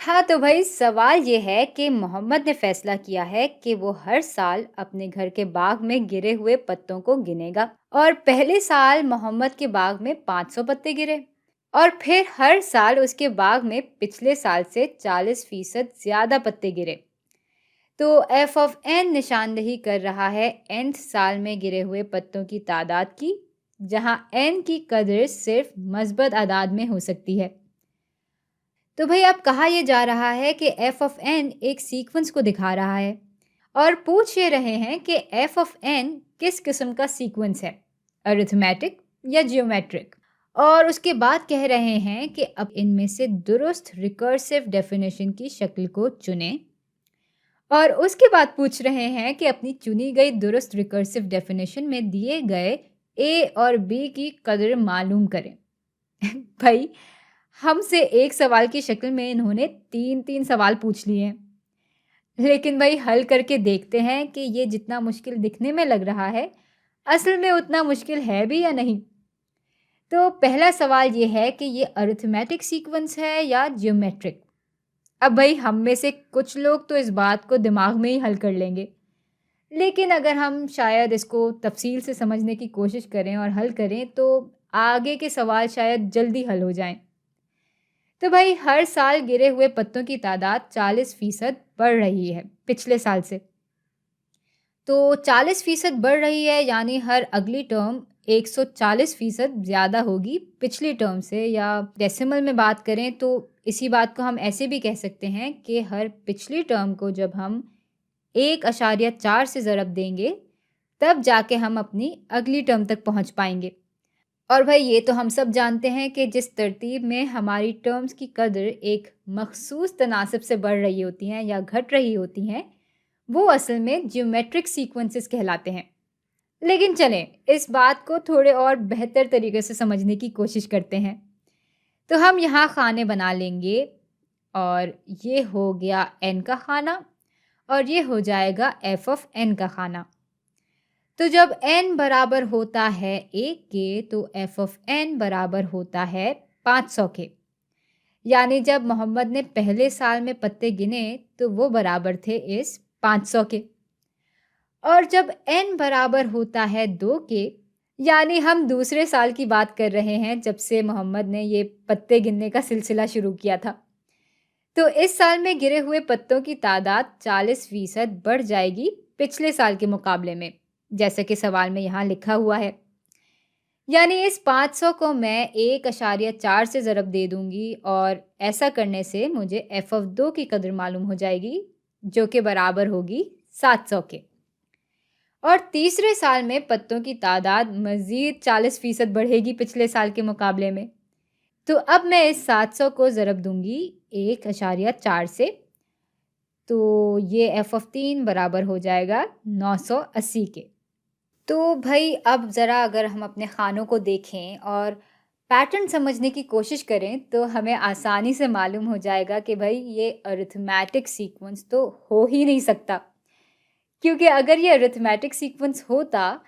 हाँ, तो भाई सवाल ये है कि मोहम्मद ने फैसला किया है कि वो हर साल अपने घर के बाग में गिरे हुए पत्तों को गिनेगा। और पहले साल मोहम्मद के बाग में 500 पत्ते गिरे और फिर हर साल उसके बाग में पिछले साल से 40% ज्यादा पत्ते गिरे। तो एफ ऑफ एन निशानदेही कर रहा है nth साल में गिरे हुए पत्तों की तादाद की, जहां n की कदर सिर्फ मस्बत आदाद में हो सकती है। तो भाई अब कहा यह जा रहा है कि एफ ऑफ एन एक सीक्वेंस को दिखा रहा है और पूछ ये रहे हैं कि एफ ऑफ एन किस किस्म का सीक्वेंस है, अरिथमेटिक या जियोमेट्रिक। और उसके बाद कह रहे हैं कि अब इनमें से दुरुस्त रिकर्सिव डेफिनेशन की शक्ल को चुनें। और उसके बाद पूछ रहे हैं कि अपनी चुनी गई दुरुस्त रिकर्सिव डेफिनेशन में दिए गए ए और बी की कदर मालूम करें। भाई हमसे एक सवाल की शक्ल में इन्होंने तीन तीन सवाल पूछ लिए हैं, लेकिन भाई हल करके देखते हैं कि ये जितना मुश्किल दिखने में लग रहा है असल में उतना मुश्किल है भी या नहीं। तो पहला सवाल ये है कि ये अरिथमेटिक सीक्वेंस है या जियोमेट्रिक। अब भाई हम में से कुछ लोग तो इस बात को दिमाग में ही हल कर लेंगे, लेकिन अगर हम शायद इसको तफसील से समझने की कोशिश करें और हल करें तो आगे के सवाल शायद जल्दी हल हो जाएं। तो भाई हर साल गिरे हुए पत्तों की तादाद 40% बढ़ रही है पिछले साल से। तो 40% बढ़ रही है यानी हर अगली टर्म 140% ज़्यादा होगी पिछली टर्म से, या डेसिमल में बात करें तो इसी बात को हम ऐसे भी कह सकते हैं कि हर पिछली टर्म को जब हम 1.4 से ज़रब देंगे तब जाके हम अपनी अगली टर्म तक पहुंच पाएंगे। और भाई ये तो हम सब जानते हैं कि जिस तरतीब में हमारी टर्म्स की कदर एक मखसूस तनासब से बढ़ रही होती हैं या घट रही होती हैं, वो असल में जियोमेट्रिक सीक्वेंसेस कहलाते हैं। लेकिन चलें इस बात को थोड़े और बेहतर तरीके से समझने की कोशिश करते हैं। तो हम यहाँ खाने बना लेंगे और ये हो गया n का खाना और ये हो जाएगा f ऑफ n का खाना। तो जब n बराबर होता है 1 के तो f ऑफ n बराबर होता है 500 के। यानी जब मोहम्मद ने पहले साल में पत्ते गिने तो वो बराबर थे इस 500 के। और जब n बराबर होता है 2 के, यानी हम दूसरे साल की बात कर रहे हैं जब से मोहम्मद ने ये पत्ते गिनने का सिलसिला शुरू किया था, तो इस साल में गिरे हुए पत्तों की तादाद 40% बढ़ जाएगी पिछले साल के मुकाबले में, जैसे कि सवाल में यहाँ लिखा हुआ है। यानी इस 500 को मैं 1.4 से ज़रब दे दूंगी और ऐसा करने से मुझे f ऑफ 2 की कदर मालूम हो जाएगी जो कि बराबर होगी 700 के। और तीसरे साल में पत्तों की तादाद मज़ीद 40% बढ़ेगी पिछले साल के मुकाबले में। तो अब मैं इस 700 को ज़रब दूंगी 1.4 से, तो ये f ऑफ 3 बराबर हो जाएगा 980 के। तो भाई अब ज़रा अगर हम अपने खानों को देखें और पैटर्न समझने की कोशिश करें तो हमें आसानी से मालूम हो जाएगा कि भाई ये अरिथमेटिक सीक्वेंस तो हो ही नहीं सकता, क्योंकि अगर ये अरिथमेटिक सीक्वेंस होता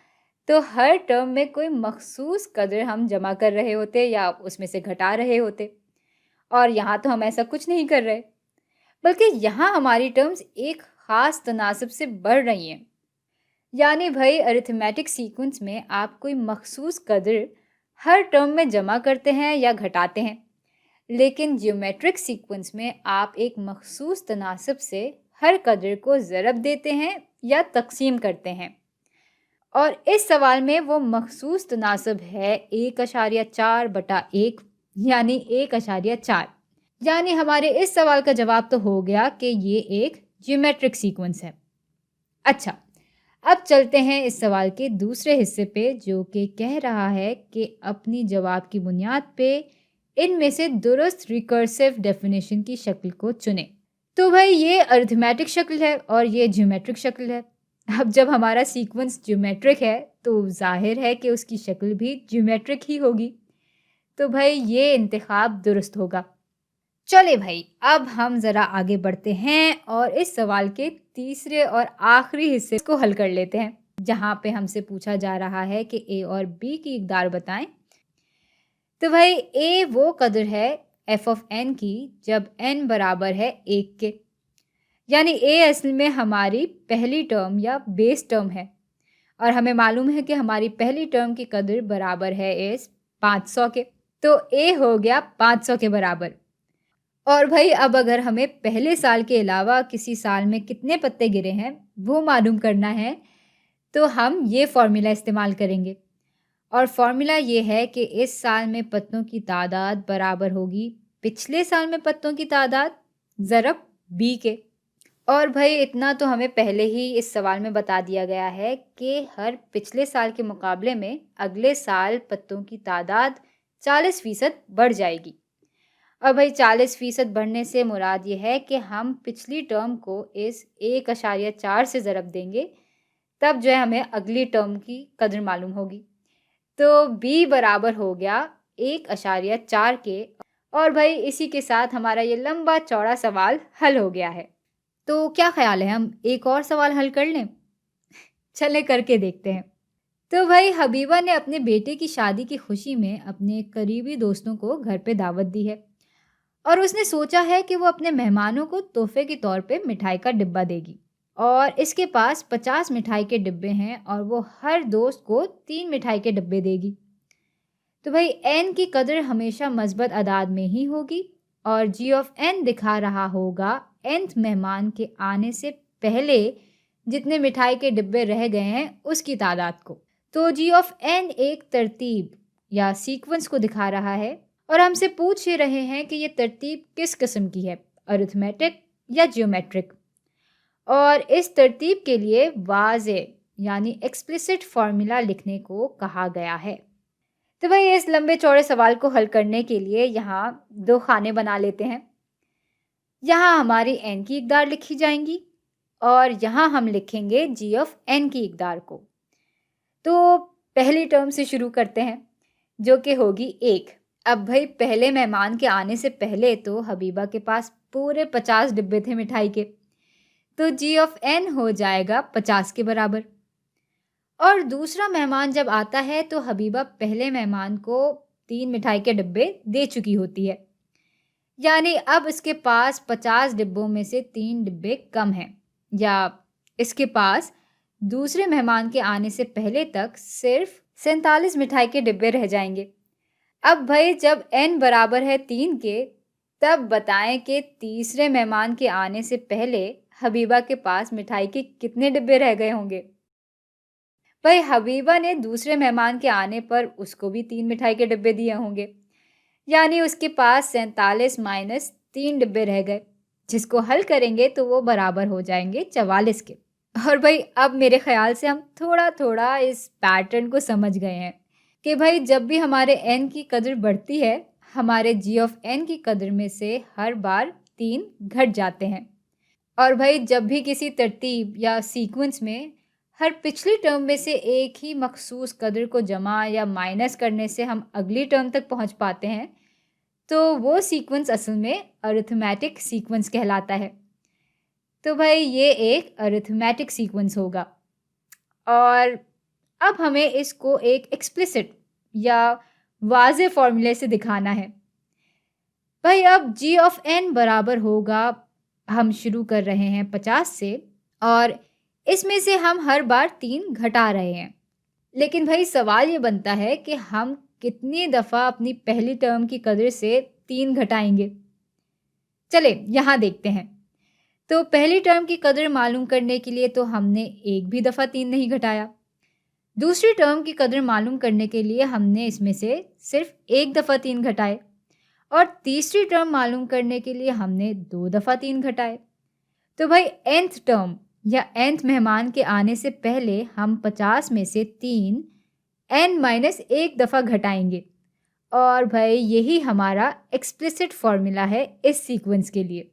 तो हर टर्म में कोई मखसूस कदर हम जमा कर रहे होते या उसमें से घटा रहे होते, और यहाँ तो हम ऐसा कुछ नहीं कर रहे, बल्कि यहाँ हमारी टर्म्स एक ख़ास तनासब से बढ़ रही हैं। यानी भाई अरिथमेटिक सीक्वेंस में आप कोई मखसूस कदर हर टर्म में जमा करते हैं या घटाते हैं, लेकिन जियोमेट्रिक सीक्वेंस में आप एक मखसूस तनासब से हर कदर को ज़रब देते हैं या तकसीम करते हैं। और इस सवाल में वो मखसूस तनासब है 1.4/1 यानी 1.4। यानी हमारे इस सवाल का जवाब तो हो गया कि ये एक जियोमेट्रिक सीक्वेंस है। अच्छा, अब चलते हैं इस सवाल के दूसरे हिस्से पे, जो कि कह रहा है कि अपनी जवाब की बुनियाद पे इनमें से दुरुस्त रिकर्सिव डेफिनेशन की शक्ल को चुने। तो भाई ये अरिथमेटिक शक्ल है और ये ज्योमेट्रिक शक्ल है। अब जब हमारा सीक्वेंस ज्योमेट्रिक है तो जाहिर है कि उसकी शक्ल भी ज्योमेट्रिक ही होगी। तो भाई ये इंतखाब दुरुस्त होगा। चले भाई अब हम ज़रा आगे बढ़ते हैं और इस सवाल के तीसरे और आखिरी हिस्से को हल कर लेते हैं, जहाँ पे हमसे पूछा जा रहा है कि ए और बी की इकदार बताएं। तो भाई ए वो कदर है एफ ऑफ एन की जब एन बराबर है 1 के। यानी ए असल में हमारी पहली टर्म या बेस टर्म है और हमें मालूम है कि हमारी पहली टर्म की कदर बराबर है इस 500 के। तो ए हो गया 500 के बराबर। और भाई अब अगर हमें पहले साल के अलावा किसी साल में कितने पत्ते गिरे हैं वो मालूम करना है, तो हम ये फॉर्मूला इस्तेमाल करेंगे। और फॉर्मूला ये है कि इस साल में पत्तों की तादाद बराबर होगी पिछले साल में पत्तों की तादाद ज़रब बी के। और भाई इतना तो हमें पहले ही इस सवाल में बता दिया गया है कि हर पिछले साल के मुकाबले में अगले साल पत्तों की तादाद 40% बढ़ जाएगी। और भाई 40% बढ़ने से मुराद ये है कि हम पिछली टर्म को इस 1.4 से ज़रब देंगे, तब जो है हमें अगली टर्म की कदर मालूम होगी। तो b बराबर हो गया 1.4 के। और भाई इसी के साथ हमारा ये लंबा चौड़ा सवाल हल हो गया है। तो क्या ख्याल है हम एक और सवाल हल कर लें? चलें करके देखते हैं। तो भाई हबीबा ने अपने बेटे की शादी की खुशी में अपने करीबी दोस्तों को घर पे दावत दी है और उसने सोचा है कि वो अपने मेहमानों को तोहफे के तौर पे मिठाई का डिब्बा देगी। और इसके पास 50 मिठाई के डिब्बे हैं और वो हर दोस्त को 3 मिठाई के डिब्बे देगी। तो भाई एन की कदर हमेशा मस्बत अदाद में ही होगी और जी ऑफ एन दिखा रहा होगा nth मेहमान के आने से पहले जितने मिठाई के डिब्बे रह गए हैं उसकी तादाद को। तो जी ऑफ एन एक तरतीब या सीक्वेंस को दिखा रहा है और हमसे पूछ रहे हैं कि ये तरतीब किस किस्म की है, अरिथमेटिक या जियोमेट्रिक। और इस तरतीब के लिए वाज़े यानी एक्सप्लिसिट फार्मूला लिखने को कहा गया है। तो भाई इस लंबे चौड़े सवाल को हल करने के लिए यहाँ 2 खाने बना लेते हैं। यहाँ हमारी एन की इकदार लिखी जाएंगी और यहाँ हम लिखेंगे जी ऑफ एन की इकदार को। तो पहली टर्म से शुरू करते हैं जो कि होगी 1। अब भाई पहले मेहमान के आने से पहले तो हबीबा के पास पूरे 50 डिब्बे थे मिठाई के, तो जी ऑफ एन हो जाएगा 50 के बराबर। और दूसरा मेहमान जब आता है तो हबीबा पहले मेहमान को 3 मिठाई के डिब्बे दे चुकी होती है, यानी अब इसके पास 50 डिब्बों में से 3 डिब्बे कम हैं, या इसके पास दूसरे मेहमान के आने से पहले तक सिर्फ 47 मिठाई के डिब्बे रह जाएंगे। अब भाई जब n बराबर है 3 के, तब बताएं कि तीसरे मेहमान के आने से पहले हबीबा के पास मिठाई के कितने डिब्बे रह गए होंगे। भाई हबीबा ने दूसरे मेहमान के आने पर उसको भी 3 मिठाई के डिब्बे दिए होंगे, यानी उसके पास 47 माइनस 3 डिब्बे रह गए, जिसको हल करेंगे तो वो बराबर हो जाएंगे 44 के। और भाई अब मेरे ख्याल से हम थोड़ा थोड़ा इस पैटर्न को समझ गए हैं कि भाई जब भी हमारे n की कदर बढ़ती है, हमारे g ऑफ n की कदर में से हर बार 3 घट जाते हैं। और भाई जब भी किसी तरतीब या सीक्वेंस में हर पिछली टर्म में से एक ही मखसूस कदर को जमा या माइनस करने से हम अगली टर्म तक पहुंच पाते हैं, तो वो सीक्वेंस असल में अरिथमेटिक सीक्वेंस कहलाता है। तो भाई ये एक अरिथमेटिक सीक्वेंस होगा और अब हमें इसको एक एक्सप्लिसिट या वाज़े फॉर्मूले से दिखाना है। भाई अब जी ऑफ एन बराबर होगा, हम शुरू कर रहे हैं 50 से और इसमें से हम हर बार 3 घटा रहे हैं। लेकिन भाई सवाल ये बनता है कि हम कितनी दफ़ा अपनी पहली टर्म की कदर से 3 घटाएंगे। चले यहाँ देखते हैं। तो पहली टर्म की कदर मालूम करने के लिए तो हमने एक भी दफ़ा 3 नहीं घटाया। दूसरी टर्म की कदर मालूम करने के लिए हमने इसमें से सिर्फ एक दफ़ा 3 घटाए और तीसरी टर्म मालूम करने के लिए हमने 2 दफ़ा 3 घटाए। तो भाई nth टर्म या nth मेहमान के आने से पहले हम 50 में से 3 n माइनस 1 दफ़ा घटाएंगे और भाई यही हमारा एक्सप्लिसिट फॉर्मूला है इस सीक्वेंस के लिए।